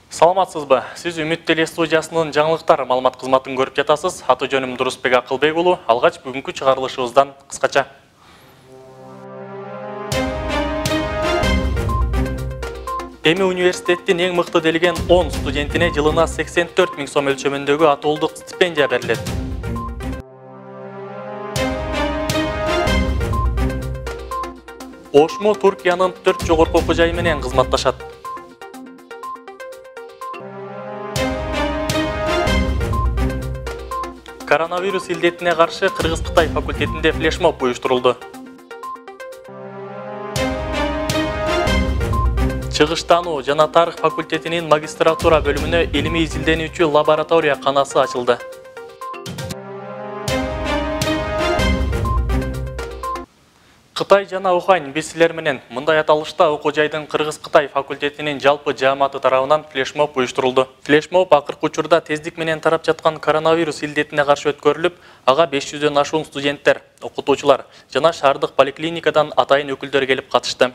Саламатсызбы? Сиз Үмүт теле студиясынын жаңылыктар маалымат кызматын көрүп жатасыз. Аты жөнүм Дурусбек Акылбек уулу. Алгач бүгүнкү чыгарылышыбыздан кыскача. Эми университеттин эң мыкты делген 10 студентине жылына 84 000 сом өлчөмүндөгү атоолдук стипендия берилет. Ошмо Туркиянын 4 жогорку окуу жайы менен кызматташат. Коронавирус илдетине каршы Кыргыз-Кытай факультетинде флешмоб уюштурулду. Чыгыштануу жана тарых факультетинин магистратура бөлүмүнө илимий изилденүүчү лаборатория канасы ачылды. Кытай жана Ухань бесилер менен мындай аталышта окуу жайдын Кыргыз-Кытай факультетинин жалпы жааматы тарабынан флешмоб уюштурулду. Флешмоб акыркы учурда тездик менен тарап жаткан коронавирус илдетине каршы өткөрүлүп, ага 500дөн ашуун студенттер, окутуучулар жана шаардык поликлиникадан атайын өкүлдөр келип катышты.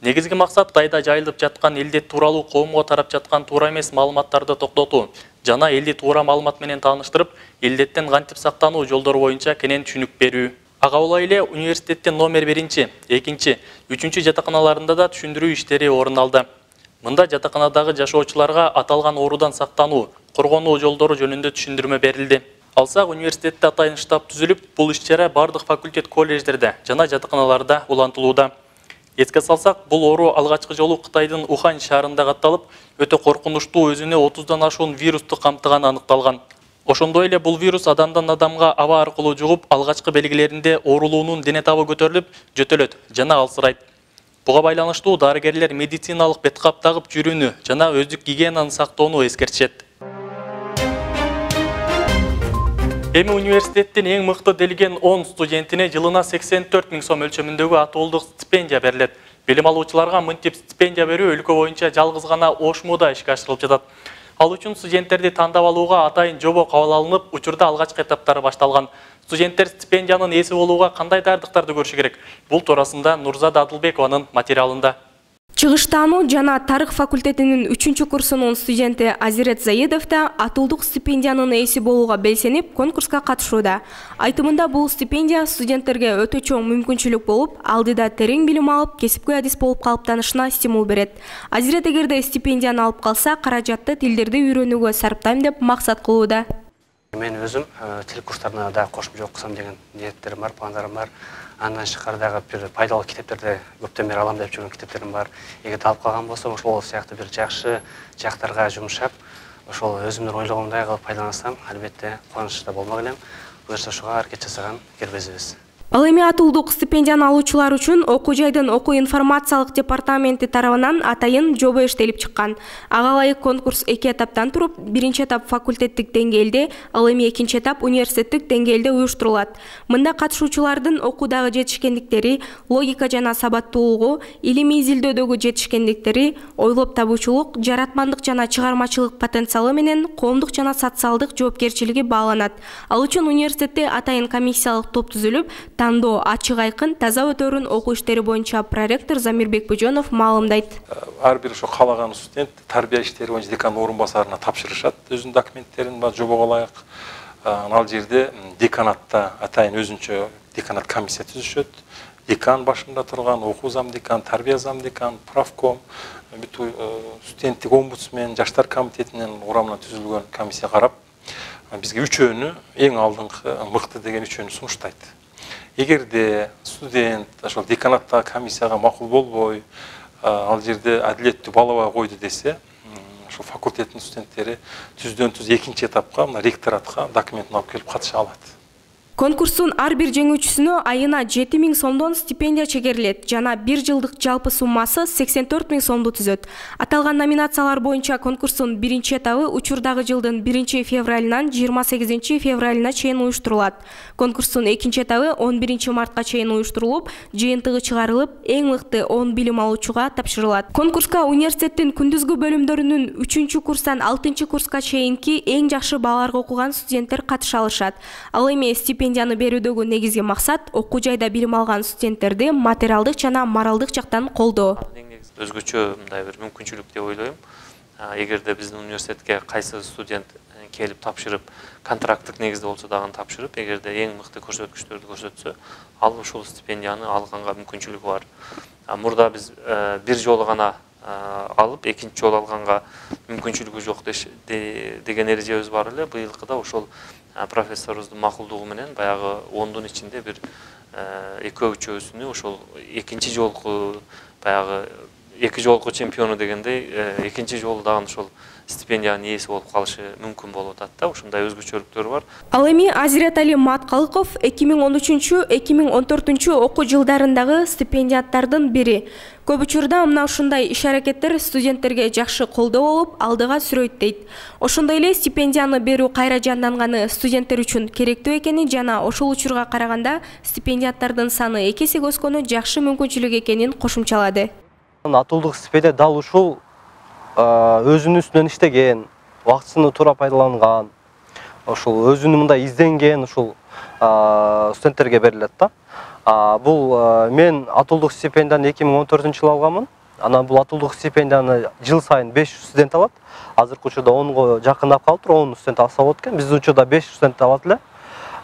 Негизги максат Кытайда жайылып жаткан илдет тууралуу коомго тарап жаткан туура эмес маалыматтарды токтотуу жана элди туура маалымат менен тааныштырып, илдеттен кантип сактануу жолдору боюнча кенен түшүнүк берүү. Ага улай эле университеттин номер 1, 2, 3 жатаканаларында да түшүндүрүү иштери орун алды. Мында жатаканадагы жашоочуларга аталган оорудан сактануу, коргонуу жолдору жөнүндө түшүндүрмө берилди. Алсак университетте атайын штаб түзүлүп, бул иш-чара бардык факультет колледждерде жана жатаканаларда улантылууда. Эске салсак, бул оору алгачкы жолу Кытайдын Ухань шаарында катталып, өтө коркунучтуу өзүнө 30дан ашуун вирусту камтыганы аныкталган. Ошондой эле бул вирус адамдан адамга аба аркылуу жугуп, алгачкы белгилеринде оорулуунун дене табы көтөрүлүп, жөтөлөт жана алсырайт. Буга байланыштуу дарыгерлер медициналык бет кап тагып жүрүүнү жана өздүк гигиенаны сактоону эскертишет. Эми университеттин эң мыкты делген 10 студентине жылына 84 000 сом өлчөмүндөгү атоолдук стипендия берилет. Билим алуучуларга мынтип стипендия берүү өлкө боюнча жалгыз гана Ошмуда ишке ашырылып жатат. Ал үчүн студенттерди тандап алууга атайын жобо кабыл алынып, учурда алгачкы этаптары башталган. Студенттер стипендиянын ээси болууга кандай даярдыктарды көрүшү керек? Бул туурасында Нурзада Адылбекованын материалында. Чыгыштануу жана тарых факультетинин 3-курсунун студенти Азирет Заидов да атоолдук стипендиянын ээси болууга белсенип, конкурска катышууда. Айтымында бул стипендия студенттерге өтө чоң мүмкүнчүлүк болуп, алдыда терең билим алып, кесипкөй адис болуп калыптанышына стимул берет. Азирет эгерде стипендияны алып калса, каражатты тилдерди үйрөнүүгө сарптайм деп максат кылууда. Мен өзүм тил курстарына да кошумча окусам деген ниеттерим бар, пландарым бар. Андан шыкардагы бир пайдалуу китептерди көптөн бери алам деп жүргөн китептерим бар. Эгерде алып калган болсом, ошол сыяктуу бир жакшы жактарга жумшап, ошол өзүмдүн ойлогомдой кылып пайдалансам, албетте кубанычта болмок элем. Буюрса ошого аракет жасаган кербезибиз. Ал эми атоолдук стипендияны алуучулар үчүн окуу жайдын окуу информациялык департаменти тарабынан атайын жобо иштелип чыккан. Ага ылайык конкурс 2 этаптан туруп, 1-этап факультеттик деңгээлде, ал эми 2-этап университеттик деңгээлде уюштурулат. Мында катышуучулардын окуудагы жетишкендиктери, логика жана сабаттуулугу, илимий изилдөөдөгү жетишкендиктери, ойлоп табуучулук, жаратмандык жана чыгармачылык потенциалы менен коомдук жана социалдык жоопкерчилиги бааланат. Ал үчүн университетте атайын комиссиялык топ түзүлүп, тандоо ачык айкын таза өтөрүн окуу иштери боюнча проректор Замирбек Бөжөнов маалымдайт. Ар бир ошо каалаган студент тарбия иштери боюнча декан орун басарына тапшырышат өзүнүн документтерин жобого ылайык. Ал жерде деканатта атайын өзүнчө деканат комиссия түзүшөт. Декан башында турган, окуу зам декан, тарбия зам декан, правком, бүт студенттик омбудсмен, жаштар комитетинин курамына түзүлгөн комиссия карап, бизге үчөөнү эң алдыңкы мыкты деген үчөөнү сунуштайт. Эгерде студент ошол деканаттагы комиссияга макул болбой, ал жерде адилеттүү балабай койду десе, ошол факультеттин студенттери түздөн-түз 2-этапка, мына ректоратка документин алып келип катыша алат. Конкурстун ар бир жеңүүчүсүнө айына 7 000 сомдон стипендия чегерилет жана 1 жылдык жалпы суммасы 84 000 сомду түзөт. Аталган номинациялар боюнча конкурстун 1-этабы учурдагы жылдын 1 февралынан 28 февралына чейин уюштурулат. Конкурстун 2-этабы 11 мартка чейин уюштурулуп, жыйынтыгы чыгарылып, эң мыкты 10 билим алуучуга тапшырылат. Конкурска университеттин күндүзгү бөлүмдөрүнүн 3-курстан 6-курска чейинки эң жакшы балларга окуган студенттер катыша алышат. Ал эми стипендияны берүүдөгү негизги максат окуу жайда билим алган студенттерди материалдык жана моралдык жактан колдоо. Өзгөчө мындай бир мүмкүнчүлүк деп ойлойм. эгерде биздин университетке кайсы студент келип тапшырып, контракттык негизде болсо дагы тапшырып, эгерде эң мыкты көрсөткүчтөрдү көрсөтсө, ал ушул стипендияны алганга мүмкүнчүлүгү бар. Мурда биз бир жолу гана алып, экинчи жолу алганга мүмкүнчүлүгү жок деген эрежебиз бар эле. Быйылкыда ошол профессорубуздун макулдугу менен баягы 10дун ичинде бир экөө-үчөөсүнү ошол экинчи жолку баягы эки жолку чемпиону дегендей экинчи жолу дагы ошол стипендиянын ээси болуп калышы мүмкүн болуп атат да. Ушундай өзгөчөлүктөр бар. Ал эми Азиретали Маткалыков 2013-2014 окуу жылдарындагы стипендиаттардын бири. Көп учурда мына ушундай иш-аракеттер студенттерге жакшы колдоо болуп, алдыга сүрөйт дейт. Ошондой эле стипендияны берүү кайра жанданганы студенттер үчүн керектүү экени жана ошол учурга караганда стипендиаттардын саны 2 эсе өскөнү жакшы мүмкүнчүлүк экенин кошумчалады. Атуулдук стипендия дал ушул өзүнүн үстүнөн иштеген, убактысын туура пайдаланган, ошол өзүнүн мындай изденген ушул студенттерге берилет да. Бул мен атуулдук стипендияны 2014-жылы алганмын. Анан бул атуулдук стипендияны жыл сайын 500 студент алат. Азыркы учурда 10го жакындап калыптыр, 10 студент алса болот экен. Биздин учурда 500 студент алат эле.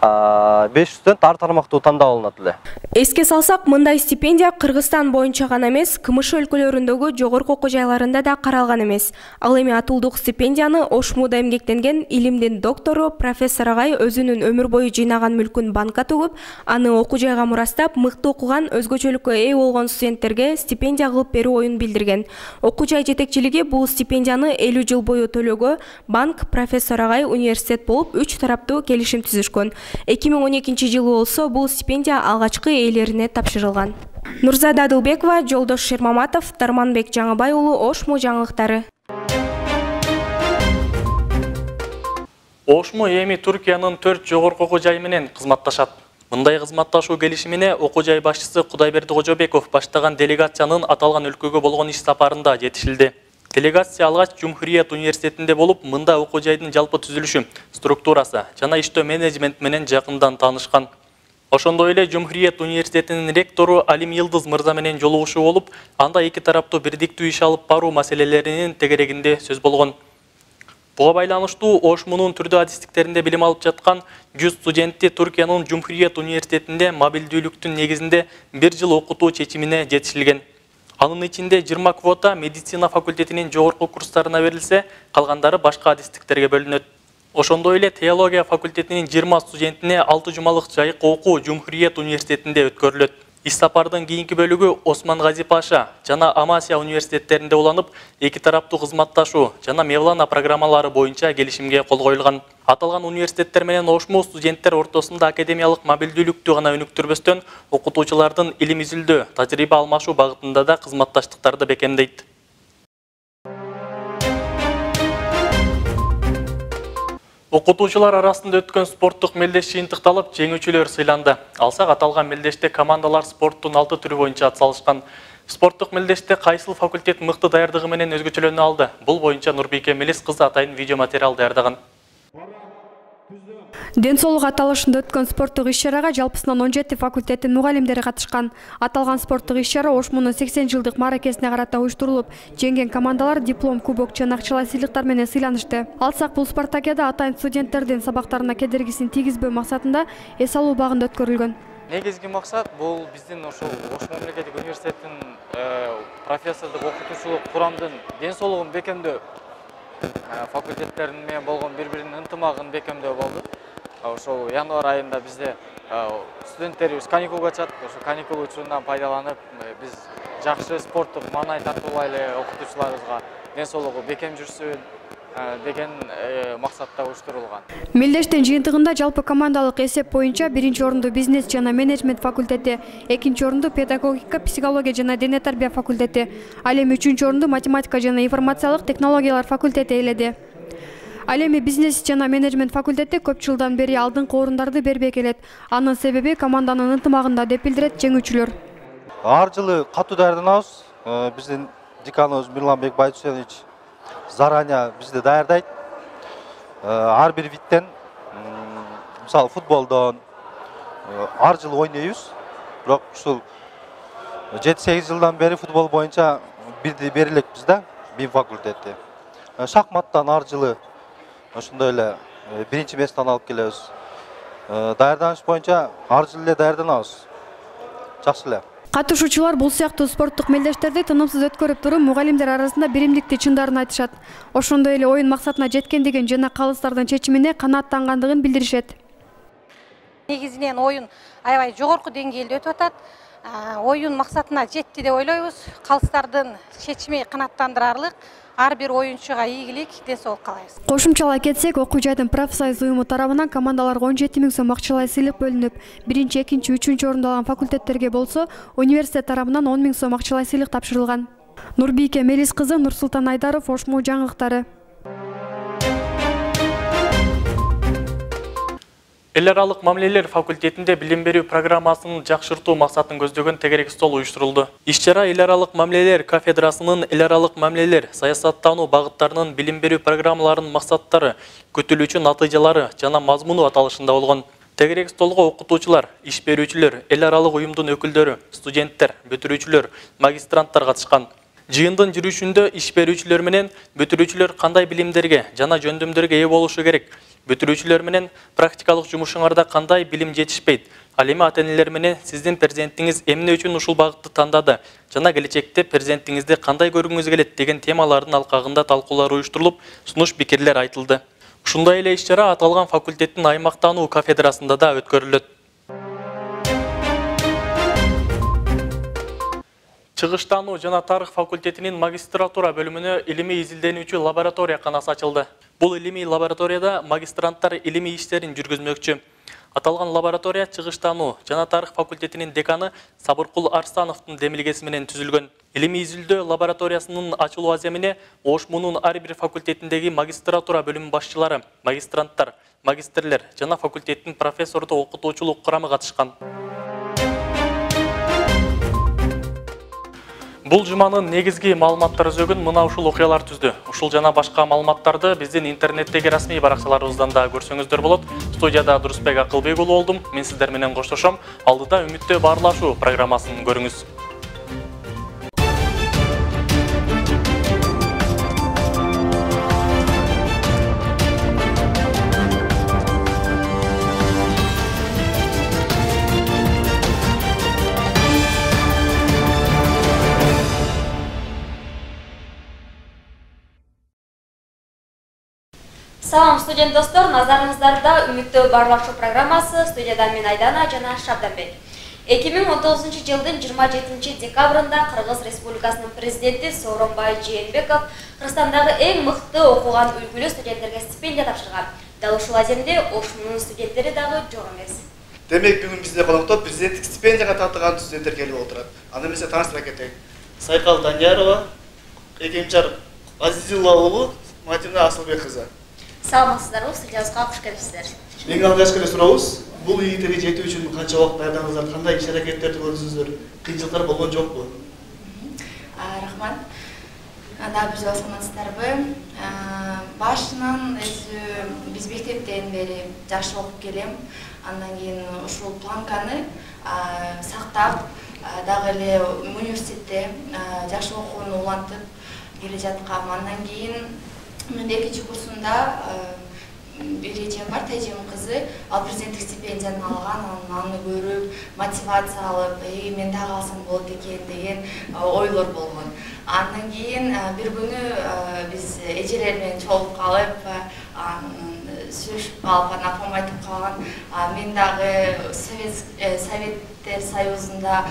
500 студент ар тармактуу тандап алынат эле. Эске салсак, мындай стипендия Кыргызстан боюнча гана эмес, КМШ өлкөлөрүндөгү жогорку окуу жайларында да каралган эмес. Ал эми атуулдук стипендияны Ошмуда эмгектенген илимдин доктору профессор агай өзүнүн өмүр бою жыйнаган мүлкүн банкка төгүп, аны окуу жайга мурастап, мыкты окуган, өзгөчөлүккө ээ болгон студенттерге стипендия кылып берүү оюн билдирген. Окуу жай жетекчилиги бул стипендияны 50 жыл бою төлөөгө банк, профессор агай, университет болуп 3 тараптуу келишим түзүшкөн. 2012-жылы болсо бул стипендия алгачкы ээлерине тапшырылган. Нурзада Адылбекова, Жолдош Шермаматов, Дарманбек Жаңыбай уулу, Ошму жаңылыктары. Ошму эми Түркиянын 4 жогорку окуу жайы менен кызматташат. Мындай кызматташуу келишимине окуу жай башчысы Кудайберди Кожобеков баштаган делегациянын аталган өлкөгө болгон иш сапарында жетишилди. Делегация алгач Жумхурият университетинде болуп, мында окуу жайдын жалпы түзүлүшү, структурасы жана иштөө менеджмент менен жакындан таанышкан. Ошондой эле Жумхурият университетинин ректору Алим Йылдыз мырза менен жолугушуу болуп, анда эки тараптуу бирдиктүү иш алып баруу маселелеринин тегерегинде сөз болгон. Буга байланыштуу Ошмунун түрдүү адистиктеринде билим алып жаткан 100 студенти Түркиянын Жумхурият университетинде мобилдүүлүктүн негизинде 1 жыл окутуу чечимине жетишилген. Анын ичинде 20 квота медицина факультетинин жогорку курстарына берилсе, калгандары башка адистиктерге бөлүнөт. Ошондой эле теология факультетинин 20 студентине 6 жумалык жайык окуу Жумхурият университетинде өткөрүлөт. Иш сапардын кийинки бөлүгү Осман Гази Паша жана Амасия университеттеринде уланып, эки тараптуу кызматташуу жана Мевлана программалары боюнча келишимге кол коюлган. Аталган университеттер менен Ошму студенттер ортосунда академиялык мобилдүүлүктү гана өнүктүрбөстөн, окутуучулардын илим изилдөө, тажрыйба алмашуу багытында да кызматташтыктарды бекемдейт. Окутуучулар арасында өткөн спорттук мелдеш жыйынтыкталып, жеңүүчүлөр сыйланды. Алсак, аталган мелдеште командалар спорттун 6 түрү боюнча атсалышкан. Спорттук мелдеште кайсыл факультет мыкты даярдыгы менен өзгөчөлөнө алды? Бул боюнча Нурбике Мелис кызы атайын видео материал даярдаган. Ден соолук аталышында өткөн спорттук иш-чарага жалпысынан 17 факультеттин мугалимдери катышкан. Аталган спорттук иш-чара Ошмунун 80 жылдык мааракесине карата уюштурулуп, жеңген командалар диплом, кубок жана акчалай сыйлыктар менен сыйланышты. Алсак, бул спартакиада атайын студенттердин сабактарына кедергисин тийгизбөө максатында эс алуу багында өткөрүлгөн. Негизги максат бул биздин ошол Ош мамлекеттик университеттин профессордук окутуучулук курамдын ден соолугун бекемдөө, факультеттерин менен болгон бири-биринин ынтымагын бекемдөө болду. Ошол январь айында бизде студенттерибиз каникулга чыгат. Ошо каникул учурунан пайдаланып, биз жакшы спорттук маанай тартуулайлы окутуучуларыбызга ден соолугу бекем жүрсүн деген максатта уюштурулган. Мелдештин жыйынтыгында жалпы командалык эсеп боюнча биринчи орунду бизнес жана менеджмент факультети, экинчи орунду педагогика, психология жана дене тарбия факультети, ал эми үчүнчү орунду математика жана информациялык технологиялар факультети ээледи. Ал эми бизнес жана менеджмент факультети көп жылдан бери алдыңкы орундарды бербей келет. Анын себеби команданын ынтымагында деп билдирет жеңүүчүлөр. Ар жылы катуу даярданабыз. Биздин деканыбыз Мирланбек Байдусенович заранее бизди даярдайт. Ар бир видтен, мисалы футболдон ар жылы ойнойбуз. Бирок ушул 7-8 жылдан бери футбол боюнча бирди берилекпиз да, бир факультетти. шахматтан ар жылы ошондой эле биринчи месттен алып келебиз. Даярданыш боюнча ар жылы эле даярданабыз. Жакшы эле. Катышуучулар бул сыяктуу спорттук мелдештерди тынымсыз өткөрүп туруп, мугалимдер арасында биримдикти чындарын айтышат. Ошондой эле оюн максатына жеткендигин жана калыстардын чечимине канааттангандыгын билдиришет. Негизинен оюн аябай жогорку деңгээлде өтүп атат. Оюн максатына жетти деп ойлойбуз. Калыстардын чечими канааттандырарлык. Ар бир оюнчуга ийгилик, ден соолук каалайбыз. Кошумчалай кетсек, окуу жайдын профсоюз уюму тарабынан командаларга 17 000 сом акчалай сыйлык бөлүнүп, биринчи, экинчи, үчүнчү орунду алган факультеттерге болсо, университет тарабынан 10 000 сом акчалай сыйлык тапшырылган. Нурбийке Мелис кызы, Нурсултан Айдаров, Ошму жаңылыктары. Эл аралык мамилелер факультетинде билим берүү программасын жакшыртуу максатын көздөгөн тегерек стол уюштурулду. Иш-чара эл аралык мамилелер кафедрасынын эл аралык мамилелер, саясаттануу багыттарынын билим берүү программаларынын максаттары, күтүлүүчү натыйжалары жана мазмуну аталышында болгон. Тегерек столго окутуучулар, иш берүүчүлөр, эл аралык уюмдун өкүлдөрү, студенттер, бүтүрүүчүлөр, магистранттар катышкан. Жыйындын жүрүшүндө иш берүүчүлөр менен бүтүрүүчүлөр кандай билимдерге жана жөндөмдөргө ээ болушу керек? Бүтүрүүчүлөр менен практикалык жумушуңарда кандай билим жетишпейт? Ал эми ата-энелер менен сиздин перзентиңиз эмне үчүн ушул багытты тандады жана келечекте перзентиңизди кандай көргүңүз келет деген темалардын алкагында талкуулар уюштурулуп, сунуш пикирлер айтылды. Ушундай эле иш-чара аталган факультеттин аймактануу кафедрасында да өткөрүлөт. Чыгыштануу жана тарых факультетинин магистратура бөлүмүнө илимий изилденүүчү лаборатория канасы ачылды. Бул илимий лабораторияда магистранттар илимий иштерин жүргүзмөкчү. Аталган лаборатория чыгыштануу жана тарых факультетинин деканы Сабыркул Арсановдун демилгеси менен түзүлгөн. Илимий изилдөө лабораториясынын ачылуу аземине Ошмунун ар бир факультетиндеги магистратура бөлүмү башчылары, магистранттар, магистрлер жана факультеттин профессордо окутуучулук курамы катышкан. Бул жуманын негизги маалыматтар өзөгүн мына ушул окуялар түздү. Ушул жана башка маалыматтарды биздин интернеттеги расмий баракчаларыбыздан да көрсөңүздөр болот. Студияда Дурусбек Акылбек уулу болдум. Мен сиздер менен коштошом. Алдыда Үмүттө баарлашуу программасын көрүңүз. Салам студент достор, назарыңыздарда Үмүттө баарлашуу программасы, студияда мен Айдана жана Шабданбек. 2019 жылдын 27 декабрында Кыргыз Республикасынын президенти Сооронбай Жээнбеков Кыргызстандагы эң мыкты окуган үлгүлүү студенттерге стипендия тапшырган. Дал ушул аземде Ошмунун студенттери дагы жок эмес. Демек бүгүн бизде коноктор президенттик стипендияга тартылган студенттер келип отурат. Аны эмесе тааныштыра кетейик. Сайкал Даниярова, Экемчар Азизилла уулу, Матина Асылбек кызы. Саламатсыздарбы, студиябызга куш келипсиздер. Эң алгачкы эле сурообуз, бул ийгиликтерге жетүү үчүн канча убакыт даярдандыңыздар, кандай иш-аракеттерди көрдүңүздөр, кыйынчылыктар болгон жокпу? Рахмат. Да, биз саламатсыздарбы. Башынан биз мектептен бери жакшы окуп келем. Андан кийин ушул планканы сактап, дагы эле университетте жакшы окууну улантып келе жаткам. Андан кийин мен экинчи курсунда бир эжем бар, Тайжем кызы, ал президенттик стипендияны алган, аны көрүп, мотивация алып, мен дагы алсам болот экен деген ойлор болгон. Андан кийин бир күнү биз эжелер менен чогулуп калып, сүйлөшүп калып, апам айтып калган, мен дагы Советтер Союзунда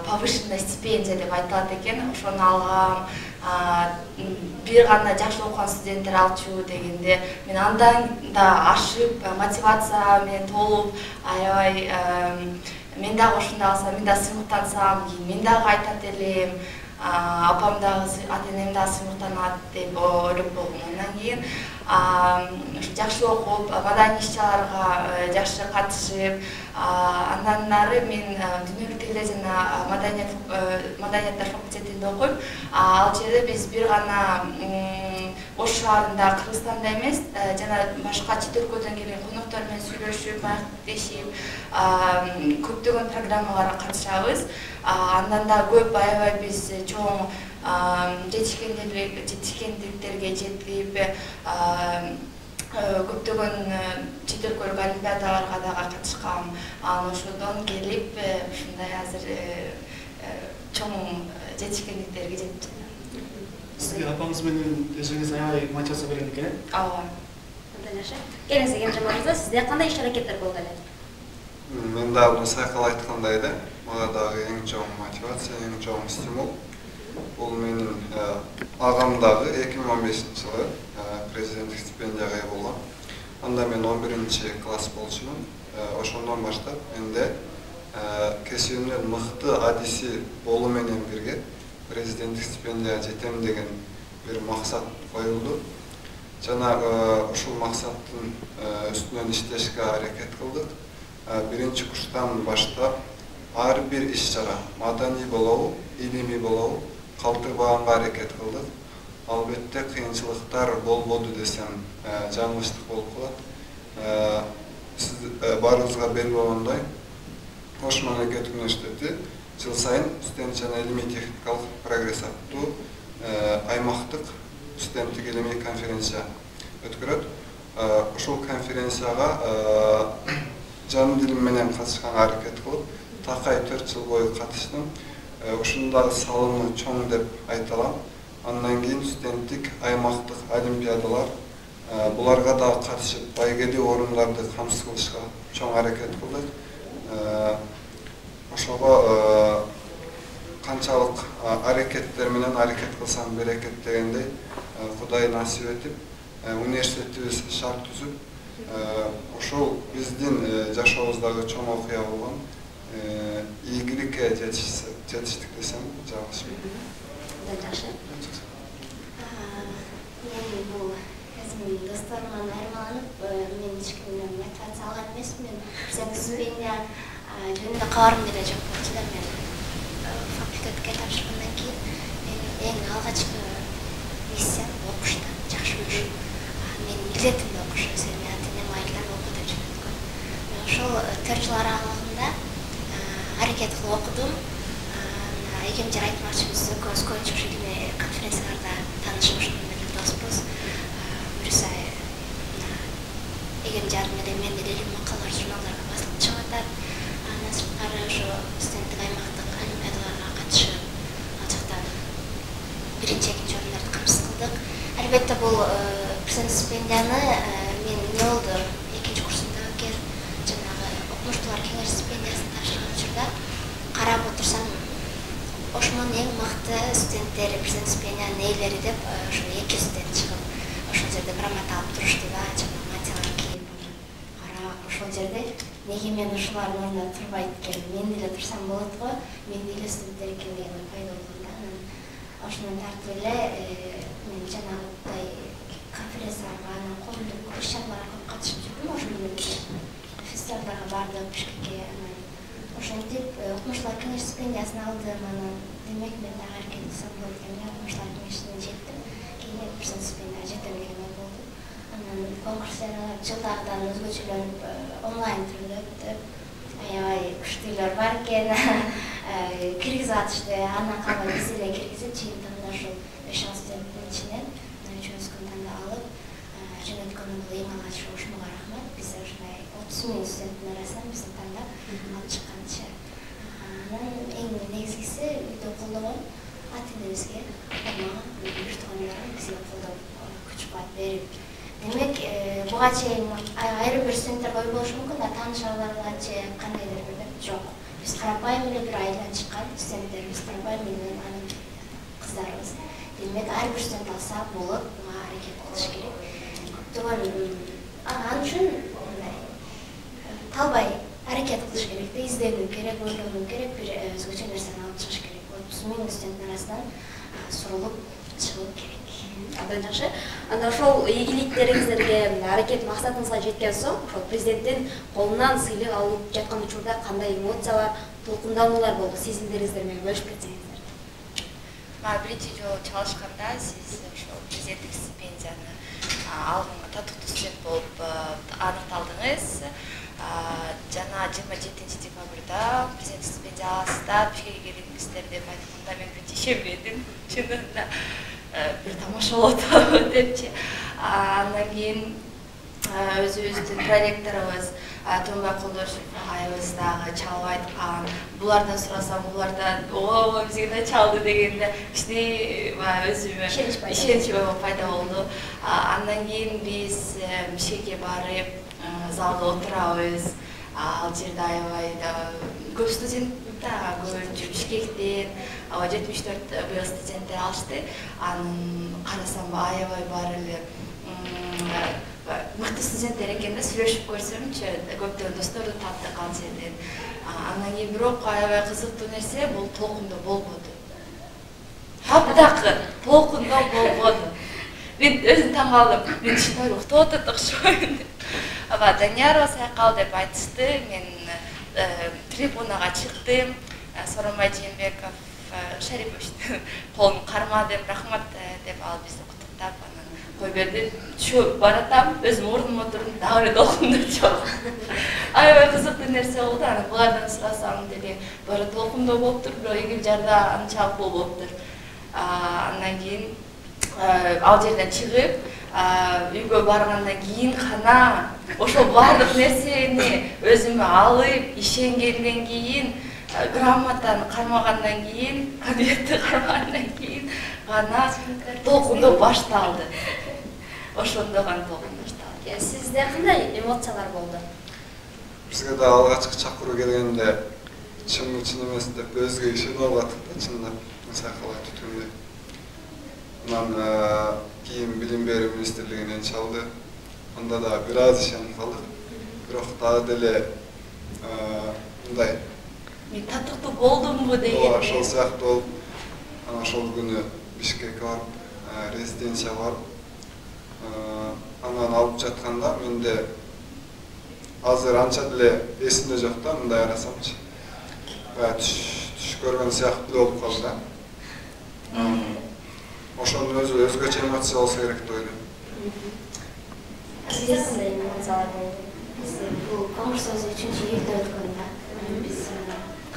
повышенная стипендия деп айтылат экен, ошону алгам. Бир гана жакшы окуган студенттер алчу дегенде мен андан да ашып, мотивация менен толуп, аябай мен дагы ошондой алсам, мен дагы сыйлыктансам, мен дагы айтат элем, апам дагы, ата-энем дагы сыйлыктанат деп ойлоп болгом. Андан кийин жакшы окуп, маданий иш-чараларга жакшы катышып, андан нары мен дүйнөлүк тилдер жана маданияттар факультетинде окуйм. Ал жерде биз бир гана Ош шаарында, Кыргызстанда эмес, жана башка чет өлкөдөн келген коноктор менен сүйлөшүп, маектешип, көптөгөн программаларга катышабыз. Андан да көп аябай биз чоң жетишкендиктерге жетип, көптөгөн чет өлкөлүк олимпиадаларга дагы катышкам. Ошодон келип, ушундай азыр чоң жетишкендиктерге жетип жатам. Сізге апаңыз менен тежеңиз аябай матч жасап берген экен. Ооба. Келиңиз Эмжан мырза, сизде кандай иш-аракеттер болду эле? Мен дагы Сайкал айткандай эле, мага дагы эң чоң мотивация, эң чоң стимул. Бул менин агамдагы 2015-жылы президенттик стипендияга ээ болгом. Анда мен 11-чи класс болчумун. Ошондон баштап менде кесибимдин мыкты адиси болуу менен бирге президенттик стипендияга жетем деген бир максат коюлду. Жана ушул максаттын үстүнөн иштешке аракет кылдык. Биринчи курстан баштап ар бир иш-чара, маданий болобу, илимий болобу, калтырбаганга аракет кылдык. Албетте кыйынчылыктар болбоду десем жаңылыштык болуп калат. Сиз баарыбызга белгилүү болгондой, Ош мамлекеттик университети жыл сайын студент жана илимий техникалык прогресс аттуу аймактык студенттик илимий конференция өткөрөт. Ушул конференцияга жан дилим менен катышканга аракет кылып, такай 4 жыл бою катыштым. Ушундагы салымы чоң деп айта алам. Андан кийин студенттик аймактык олимпиадалар, буларга дагы катышып, байгелүү орундарды камсыз кылышка чоң аракет кылдык. Ошого канчалык аракеттер менен аракет кылсаң берекет дегендей, Кудай насип этип, университетибиз шарт түзүп, ошол биздин жашообуздагы чоң окуя болгон ийгиликке жетиштик десем жагышпайт. Жакшы. Мен бул өзүмдүн досторумдан айырмаланып, мен ешкимден мотивация алган эмесмин. Стипендия жөнүндө кабарым деле жок болчу да, мен факультетке тапшыргандан кийин менин эң алгачкы миссиям окушта, жакшы окуш. Мен милдетимде окуш, мен ата-энем айылдан оку деп жөнөткөн. Мен ошол 4 жыл аралыгында аракет кылып окудум. Эгемжар айтмакчыбыз, экөөбүз көбүнчө ушул илимий конференцияларда таанышып ошондон эле доспуз. Буюрса Эгемжар менен мен деле макалалар, журналдарга басылып чыгып атат. Андан сырткары ошо студенттик аймактык олимпиадаларга катышып, ал жактан биринчи, экинчи орундарды камсыз кылдык. Албетте бул президент стипендияны мен эмне болду, экинчи курсумда эгер жанагы окумуштуулар кеңеш стипендиясын тапшырган учурда карап отурсам, Ошмун эң мыкты студенттери, президент стипендиянын ээлери деп ошо 2 студент чыгып, ошол жерде грамота алып турушты да, жана материал кийип карап, ошол жерде неге мен ушулардын ордуна турбайт экен, мен деле турсам болот го, мен деле студенттер экен деген ой пайда болгон да. Ошондон тартып эле мен жанагыдай конференцияларга, коомдук иш-чараларга көп катышып жүрдүм. Ошол менен фестивалдарга бардым, Бишкекке. Ошентип окумуштуулар кеңеш стипендиясын алдым. Анан демек мен дагы аракет кылсам болот экен. Окумуштуулар кеңешине жеттим. Кийин президент стипендияга жетем деген ой болду. Анан конкурстар жылдагыдан өзгөчөлөнүп онлайн түрдө өтүп, аябай күчтүүлөр бар экен. Киргизип атышты. Андан калбай биз эле киргизип, жыйынтыгында ошол 5-6 студенттин ичинен үчөөбүзгө тандап алып, жөнөткөн бул эң алгач ошмого рахмат. Биз ушундай 30 000 студенттин арасынан бизди тандап алып чыкканчы. Анан эң негизгиси үйдө колдогон ата-энебизге, мага, туугандарым бизге колдоо, күч-кубат берип. Демек, буга чейин айрым бир студенттерге ой болушу мүмкүн да, таанышаларга же кандайдыр бир жок. Биз карапайым эле бир айылдан чыккан студенттербиз, карапайым эле анын кыздарыбыз. Демек, ар бир студент алса болот, буга аракет кылыш керек. Көптөгөн анан үчүн талбай аракет кылыш керек, изденүү керек, ойлонуу керек, бир өзгөчө нерсени алып чыгыш керек. 30 000 студенттин арасынан сурулуп чыгуу керек. Абдан жакшы. Анда ошол ийгиликтериңиздерге, аракет максатыңызга жеткен соң, ошол президенттин колунан сыйлык алып жаткан учурда кандай эмоциялар, толкундануулар болду? Сезимдериңиздер менен бөлүшүп кетсеңиздер. биринчи жолу чалышканда сиз ошол президенттик стипендияны алганга татыктуу студент болуп аныкталдыңыз. Жана 27 декабрда президенттик стипендия аласыздар, бишкекке келиңиздер деп айтканда мен биринчи ишенбедим. Чынында бир тамаша болот депчи. Андан кийин өзүбүздүн проректорубуз Тумбай Колдошев агайыбыз дагы чалып айткан. Булардан сурасам, булардан оо бизге да чалды дегенде кичине өзүмө ишенич пайда болду. Андан кийин биз Бишкекке барып залда отурабыз. Ал жерде аябай көп студент көбүнчө Бишкектен 74 быйыл студенттер алышты. Анын карасам аябай бар эле мыкты студенттер экен да, сүйлөшүп көрсөмчү, көптөгөн досторду таптык ал жерден. Андан кийин бирок аябай кызыктуу нерсе бул толкундо болбоду. Таптакы толкундо болбоду. Мен өзүм таң калдым. Мен шынайы уктап атат окшойм. Данияр Сайкал деп айтышты. Мен трибунага чыктым. Соромбай Жээнбеков Шариповичтин колун кармадым, рахмат деп ал бизди куттуктап кой берди. Түшүп баратам, өзүм ордума отурдум, дагы толкунду чок. Аябай кызыктуу нерсе болду. Аны булардан сурасам деди, бары толкундо болуптур, бирок Игил жарда анчалык болбоптур. Андан кийин ал жерден чыгып, үйгө баргандан кийин гана ошол баардык нерсени өзүмө алып, ишенгенден кийин, грамотаны кармагандан кийин, конвертти кармагандан кийин гана толкундоо башталды. Ошондо гана толкундоо башталды. Сизде кандай эмоциялар болду? Бизге да алгачкы чакыруу келгенде чын эмес деп өзгө ишенип алгаттык да, чындап Сайкал айтып Анан кийин Билим берүү министрлигинен чалды. Анда да бир аз ишенип калдык. Бирок дагы деле мындай мен татыктуу болдумбу деген. Ошол сыяктуу болуп, ошол күнү Бишкекке барып, резиденция барып, анан алып жатканда менде азыр анча деле эсимде жок да, мындай карасамчы. Түш көргөн сыяктуу болуп калды да. Ошонун өзү өзгөчө эмоция болсо керек деп ойлойм. Сизде кандай эмоциялар болду? Бул конкурс өзү 3-июлда өткөн да. Биз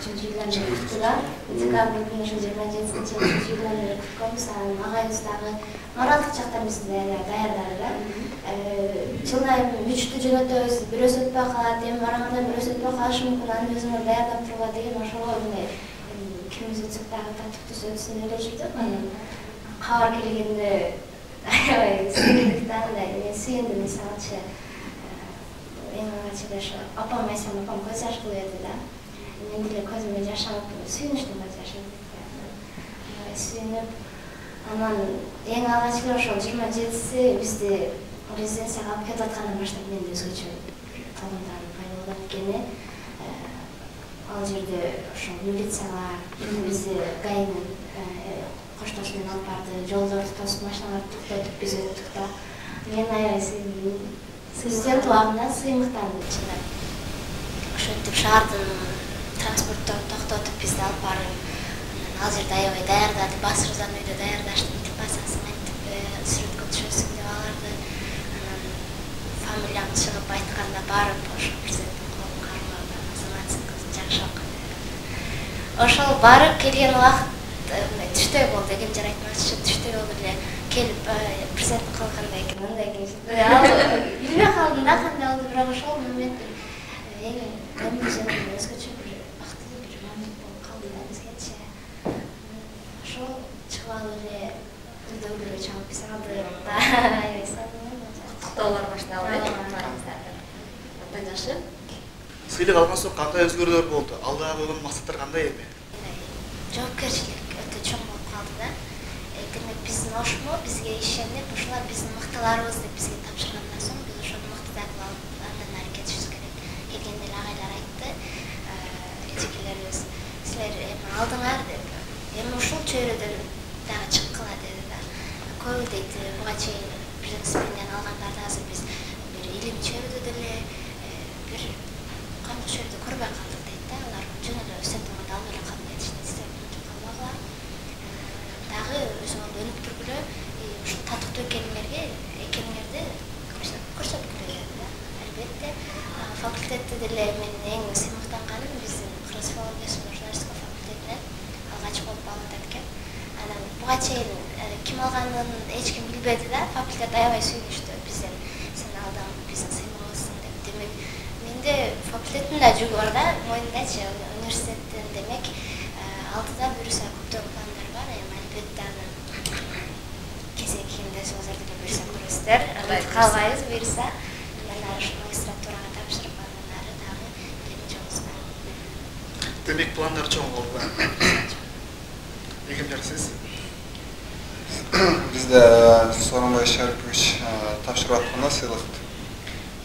3-июлдан бери декабрь 27-3 июлдан бери күткөнбүз. Агайыбыз дагы моралдык жактан бизди даярдады да. Жылда 3-тү жөнөтөбүз, бирөөсү өтпөй калат, эми барганда бирөөсү өтпөй калышы мүмкүн, аны өзүңөр даярдап тургула деген ошого мындай кимиз өтсөк дагы татыктуу өтсүн эле жүрдүк. Кабар келгенде аябай сүйүндүк да, мен сүйүндүм мисалычы. Эң алгачы ошо апам айсам, апам көз жаш кылып берди да. Мен деле көзүмө жаш алып, сүйүнүчтүм көз жашым. Сүйүнүп, анан эң алгачы ошол 27-си бизди резиденцияга алып кетип аткандан баштап менде өзгөчө талантар пайда болот экени. Ал жерде ошол милициялар бизди гаинин коштоосу менен алып барды, жолдорду тосуп, машиналарды токтотуп биз өттүк да. Мен аябай сүйүндүм. Президент убагында сыймыктандым чындап. Ошентип шаардын транспортторун токтотуп бизди алып барып, ал жерде аябай даярдады, бас Рузан үйдө даярдашты, мынтип басасың, мынтип сүрөткө түшөсүң деп аларды. Анан фамилиям чыгып айтканда барып, ошо президенттин колун кармап, Азаматсың кызы жакшы окуйт. Ошол барып келген убакыт түштөй болду, экен жер айтмакчы, түштөй болуп эле келип президент кылгандай экен, мындай экен. Билбей калдым да кандай болду, бирок ошол момент эң өмүрүмдө өзгөчө бир бактылуу бир момент болуп калды да бизгечи. Ошол чыгып алып эле үйдөгүлөргө чалып биз алдык да, аябай куттуктоолор башталды. Абдан жакшы. Сыйлык алган соң кандай өзгөрүүлөр болду? Алдыга койгон максаттар кандай эми? Жоопкерчилик өтө чоң болуп калды да. Демек биздин ошмо бизге ишенип, ушулар биздин мыктыларыбыз деп бизге тапшыргандан соң биз ошону мыктыдап алып андан ары кетишибиз керек. Келгенде эле агайлар айтты, эжекелерибиз, силер эми алдыңар деп, эми ушул чөйрөдөн дагы чыккыла деди да. Көбү дейт, буга чейин президент стипендияны алгандарды азыр биз бир илим чөйрөдө деле бир коомдук чөйрөдө көрбөй калдык дейт да. Алар жөн эле студент алып эле калып кетишти. чейин ким алганын эч ким билбеди да. Факультет аябай сүйүнүштү бизден. Сен алдың биздин сыймагысың деп. Демек менде факультеттин да жүгү бар да. Моюндачы университеттен демек алдыда буюрса көптөгөн пландар бар. Эми албетте аны кезекинде созердиге буюрса көрөсүздөр. Калбайбыз буюрса. Мен ары магистратурага тапшырып андан ары дагы келинче жолубузга. Демек пландар чоң болду. Экенчи сиз? Бизде Сооронбай Шарипович тапшырып атканда сыйлыкты.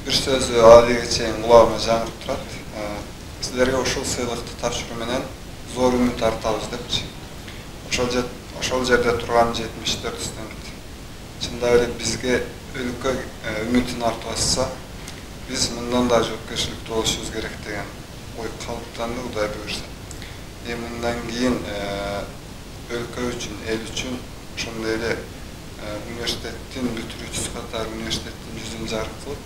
Бир сөзү алиге чейин кулагыма жаңырып турат. Силерге ушул сыйлыкты тапшыруу менен зор үмүт артабыз депчи. Ошол жерде турган 74 студент. Чындап эле бизге өлкө үмүтүн артып атса, биз мындан да жоопкерчиликтүү болушубуз керек деген ой калыптанды, Кудай буйрса. Мындан кийин өлкө үчүн, эл үчүн ошондой эле университеттин бүтүрүүчүсү катары университеттин жүзүн жарык кылып,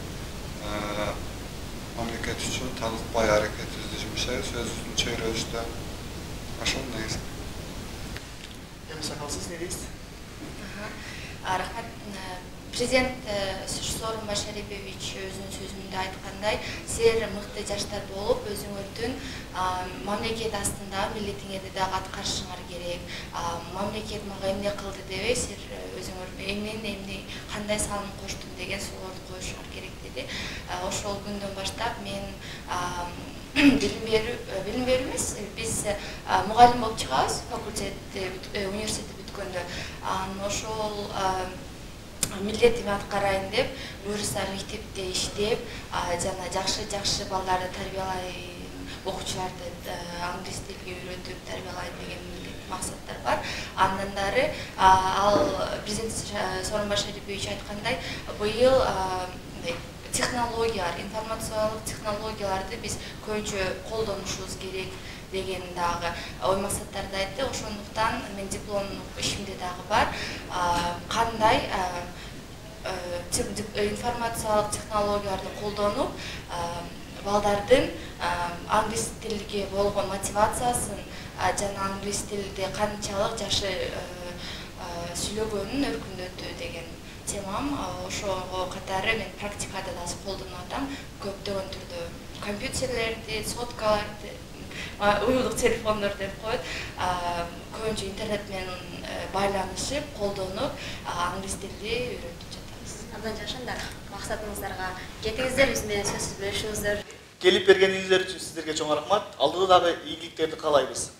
мамлекет үчүн талыкпай аракетибизди жумшайбыз, сөзүбүздүн чөйрөбүздө. Ошол негизи. Эми сакалсыз не дейсиз? Рахмат. Президент Сооронбай Шарипович өзүнүн сөзүндө айткандай, силер мыкты жаштар болуп, өзүңөрдүн мамлекет астында милдетиңерди дагы аткарышыңар керек. Мамлекет мага эмне кылды дебей, силер өзүңөр эмне кандай салым коштум деген суроолорду коюшуңар керек деди. Ошол күндөн баштап мен билим берүү эмес, биз мугалим болуп чыгабыз, университетти бүткөндө. Ошол милдетимди аткарайын деп, буюрса мектепте иштеп, жана жакшы балдарды тарбиялайын, окуучуларды англис тилге үйрөтүп тарбиялайын деген максаттар бар. Андан дары ал президент Сооронбай Шарипович айткандай, быйыл технологиялар, информациялык технологияларды биз көбүнчө колдонушубуз керек деген дагы ой максаттарды айтты. Ошондуктан мен дипломдук ишимде дагы бар. Кандай информациялык технологияларды колдонуп, балдардын англис тилге болгон мотивациясын жана англис тилде канчалык жакшы сүйлөгөнүн өркүндөтүү деген темам. Ошого катары мен практикада да колдонуп атам. Көптөгөн түрдө компьютерлерди, соткаларды, уюлдук телефондор деп коет, көбүнчө интернет менен байланышып, колдонуп, англис тилди үйрөтүп жатабыз. Абдан жакшы, максатыңыздарга жетиңиздер, биз менен сөзсүз бөлүшүңүздөр. Келип бергениңиздер үчүн сиздерге чоң рахмат. Алдыда дагы ийгиликтерди каалайбыз.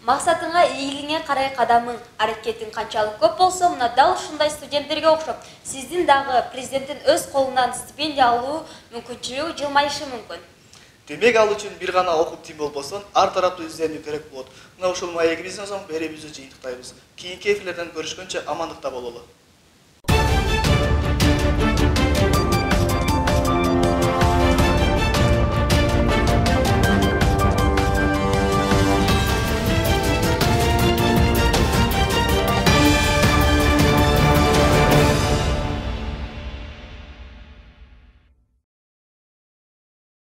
Максатыңа, ийгилигиңе карай кадамың, аракетиң канчалык көп болсо, мына дал ушундай студенттерге окшоп, сиздин дагы президенттин өз колунан стипендия алуу мүмкүнчүлүгү жылмайышы мүмкүн. Демек ал үчүн бир гана окуп тим болбосун, ар тараптуу изденүү керек болот. Мына ушул маегибизден соң беребизди жыйынтыктайбыз. Кийинки эфирлерден көрүшкөнчө амандыкта бололу.